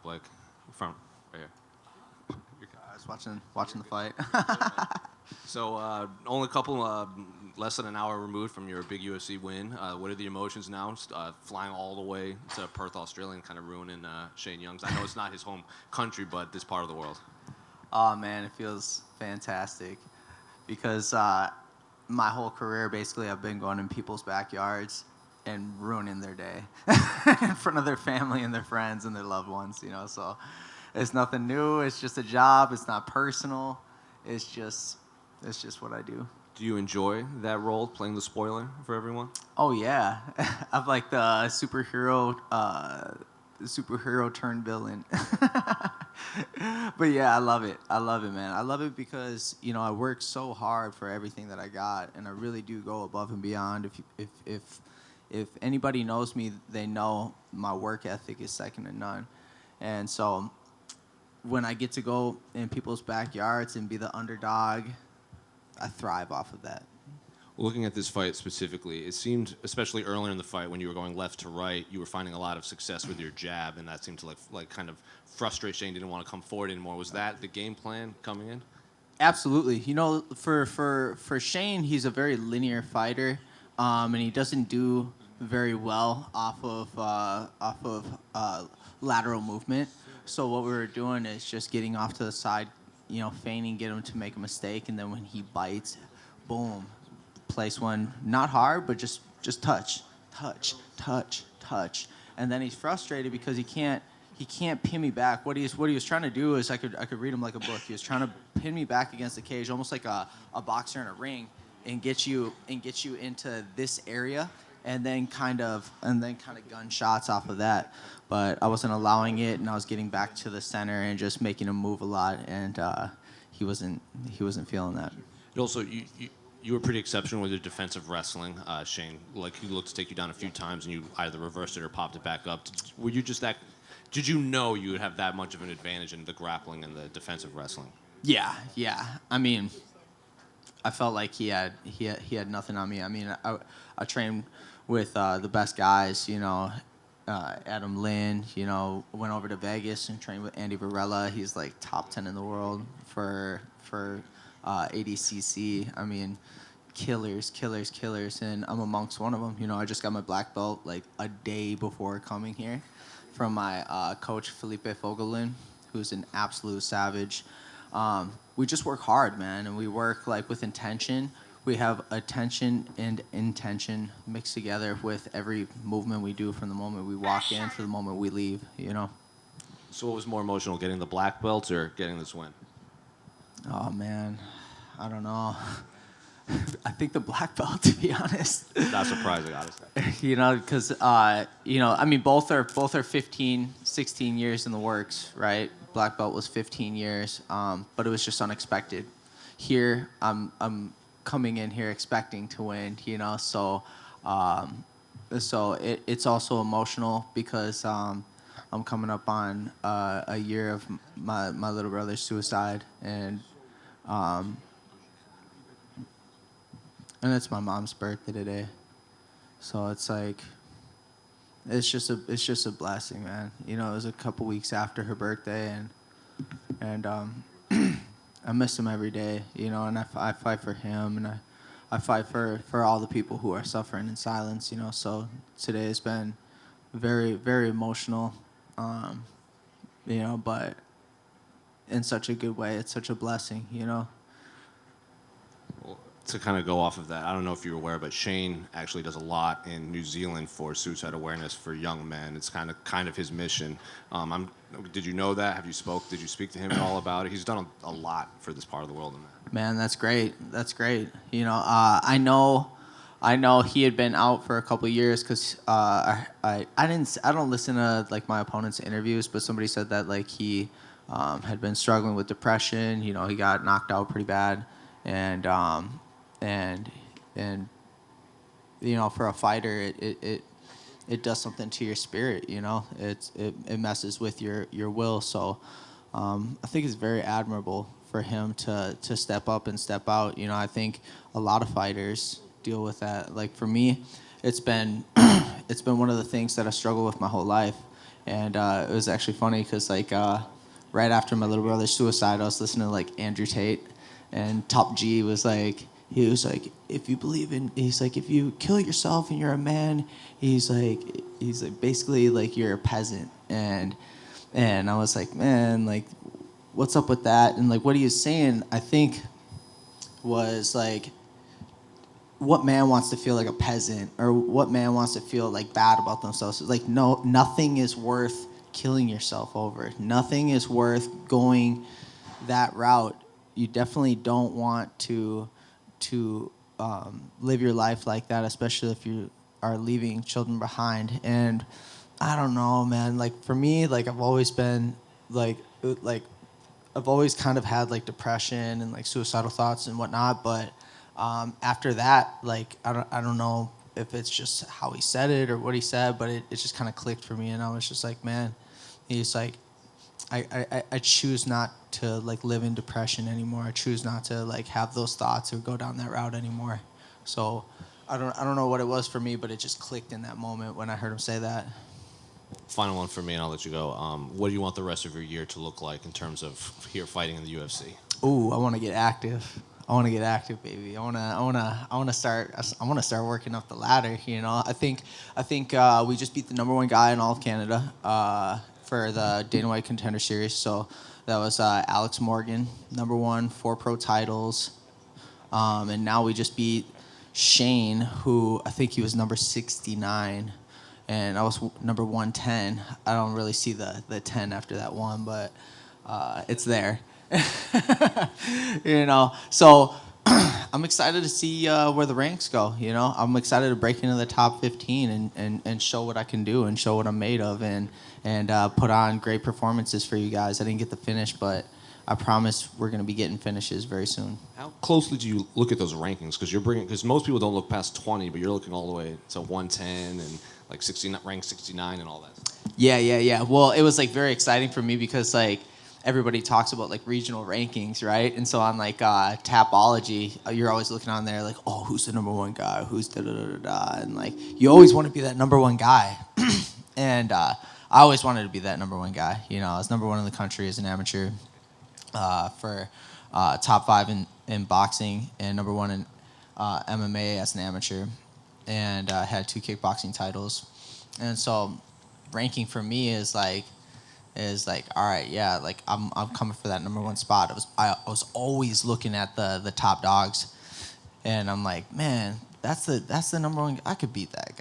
Blake. Front, right here. I was watching the fight. So only a couple, less than an hour removed from your big UFC win. What are the emotions now? Flying all the way to Perth, Australia, and kind of ruining Shane Young's. I know it's not his home country, but this part of the world. Oh man, it feels fantastic because my whole career basically I've been going in people's backyards and ruining their day in front of their family and their friends and their loved ones. So it's nothing new. It's just a job. It's not personal. It's just what I do. Do you enjoy that role, playing the spoiler for everyone? Oh yeah, I'm like the superhero turned villain. But yeah, I love it. I love it, man. I love it because I work so hard for everything that I got, and I really do go above and beyond. If anybody knows me, they know my work ethic is second to none, and so when I get to go in people's backyards and be the underdog, I thrive off of that. Looking at this fight specifically, it seemed, especially earlier in the fight when you were going left to right, you were finding a lot of success with your jab, and that seemed to like kind of frustrate Shane. Didn't want to come forward anymore. Was that the game plan coming in? Absolutely. For Shane, he's a very linear fighter, and he doesn't do very well off of lateral movement. So what we were doing is just getting off to the side, feigning, get him to make a mistake, and then when he bites, boom, place one, not hard, but just touch, and then he's frustrated because he can't pin me back. What he was trying to do is I could read him like a book. He was trying to pin me back against the cage, almost like a boxer in a ring, and get you into this area, and then kind of gun shots off of that. But I wasn't allowing it, and I was getting back to the center and just making him move a lot, and he wasn't feeling that. Also, you were pretty exceptional with your defensive wrestling, Shane. Like, he looked to take you down a few times, and you either reversed it or popped it back up. Were you just that? Did you know you would have that much of an advantage in the grappling and the defensive wrestling? Yeah. I mean, I felt like he had nothing on me. I mean, I trained with the best guys, Adam Lynn, went over to Vegas and trained with Andy Varela. He's like top 10 in the world for ADCC. I mean, killers, and I'm amongst one of them. I just got my black belt like a day before coming here from my coach Felipe Fogelin, who's an absolute savage. We just work hard, man, and we work like with intention. We have attention and intention mixed together with every movement we do from the moment we walk in to the moment we leave, So what was more emotional, getting the black belt or getting this win? Oh, man, I don't know. I think the black belt, to be honest. Not surprising, honestly. Because, I mean, both are 15, 16 years in the works, right? Black belt was 15 years, but it was just unexpected. Here, I'm coming in here expecting to win, so it's also emotional because I'm coming up on a year of my little brother's suicide, and it's my mom's birthday today, so it's like it's just a blessing, man. It was a couple weeks after her birthday, and I miss him every day, and I fight for him, and I fight for all the people who are suffering in silence, So today has been very, very emotional, but in such a good way. It's such a blessing, Well, to kind of go off of that, I don't know if you're aware, but Shane actually does a lot in New Zealand for suicide awareness for young men. It's kind of his mission. Did you know that? Did you speak to him at all about it? He's done a lot for this part of the world. Man, that's great. I know he had been out for a couple of years because I don't listen to like my opponent's interviews, but somebody said that like he had been struggling with depression. He got knocked out pretty bad, and for a fighter, it does something to your spirit. It messes with your will. So I think it's very admirable for him to step up and step out. I think a lot of fighters deal with that. Like for me, it's been one of the things that I struggle with my whole life. And it was actually funny because like right after my little brother's suicide, I was listening to like Andrew Tate, and Top G was like, he was like, if you believe in, he's like, if you kill yourself and you're a man, he's like basically like you're a peasant. And I was like, man, like, what's up with that? And like what he was saying, I think, was like, what man wants to feel like a peasant, or what man wants to feel like bad about themselves? It's like, no, nothing is worth killing yourself over. Nothing is worth going that route. You definitely don't want to live your life like that, especially if you are leaving children behind. And I don't know, man. Like for me, like I've always been like I've always kind of had like depression and like suicidal thoughts and whatnot. But after that, like I don't know if it's just how he said it or what he said, but it just kind of clicked for me, and I was just like, man, he's like, I choose not to like live in depression anymore. I choose not to like have those thoughts or go down that route anymore. So I don't know what it was for me, but it just clicked in that moment when I heard him say that. Final one for me, and I'll let you go. What do you want the rest of your year to look like in terms of here fighting in the UFC? Ooh, I want to get active. I want to get active, baby. I want to start working up the ladder. You know, I think we just beat the #1 guy in all of Canada for the Dana White Contender Series. So that was Alex Morgan, #1, 4 pro titles, and now we just beat Shane, who I think he was number 69, and I was number 110. I don't really see the 10 after that one, but it's there. You know, so I'm excited to see where the ranks go. You know, I'm excited to break into the top 15 and show what I can do and show what I'm made of, and put on great performances for you guys. I didn't get the finish, but I promise we're going to be getting finishes very soon. How closely do you look at those rankings? Because most people don't look past 20, but you're looking all the way to 110 and like 69, rank 69 and all that. Yeah. Well, it was like very exciting for me because like everybody talks about like regional rankings, right? And so on like Tapology, you're always looking on there like, oh, who's the #1 guy? Who's da-da-da-da-da? And like you always want to be that #1 guy. And I always wanted to be that #1 guy. You know, I was #1 in the country as an amateur for top 5 in boxing, and #1 in MMA as an amateur, and had 2 kickboxing titles. And so ranking for me is like, all right, yeah, like I'm coming for that #1 spot. I was always looking at the top dogs, and I'm like, man, that's the #1. I could beat that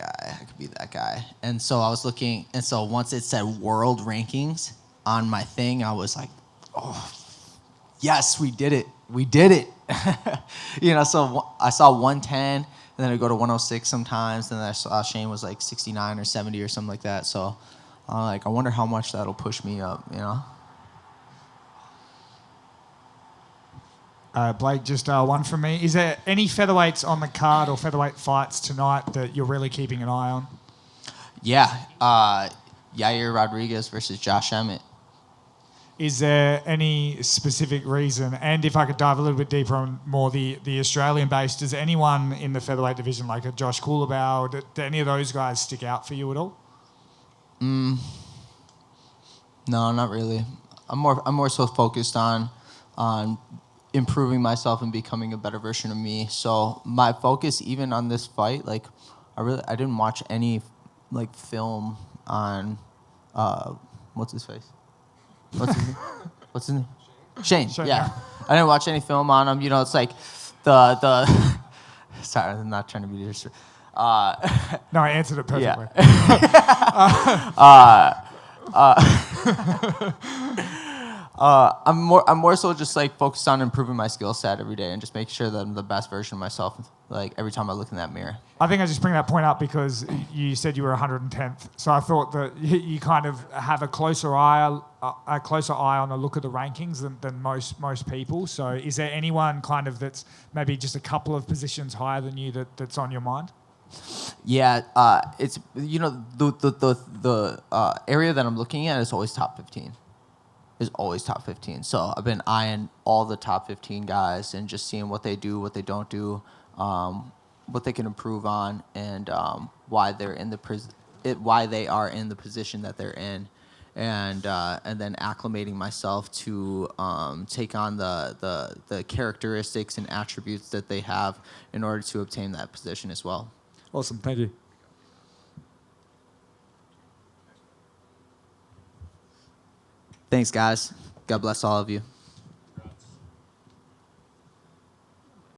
guy. And so I was looking, and so once it said world rankings on my thing, I was like, oh, yes, we did it. You know, so I saw 110, and then I go to 106 sometimes, and then I saw Shane was like 69 or 70 or something like that. So like, I wonder how much that'll push me up, you know? Blake, just one from me. Is there any featherweights on the card or featherweight fights tonight that you're really keeping an eye on? Yeah, Yair Rodriguez versus Josh Emmett. Is there any specific reason? And if I could dive a little bit deeper on more the Australian base, does anyone in the featherweight division, like a Josh Coolabau, do any of those guys stick out for you at all? No, not really. I'm more so focused on improving myself and becoming a better version of me. So my focus, even on this fight, like I didn't watch any like film on what's his face? What's his name? Shane. Yeah. I didn't watch any film on him. You know, it's like the sorry, I'm not trying to be disrespectful. No, I answered it perfectly. I'm more so just like focused on improving my skill set every day and just make sure that I'm the best version of myself. Like every time I look in that mirror. I think I just bring that point up because you said you were 110th, so I thought that you kind of have a closer eye on the look of the rankings than most people. So is there anyone kind of that's maybe just a couple of positions higher than you that's on your mind? Yeah, it's, you know, the area that I'm looking at is always top 15. Is always top 15. So I've been eyeing all the top 15 guys and just seeing what they do, what they don't do, what they can improve on, and why they are in the position that they're in. and then acclimating myself to take on the characteristics and attributes that they have in order to obtain that position as well. Awesome. Thank you. Thanks, guys. God bless all of you.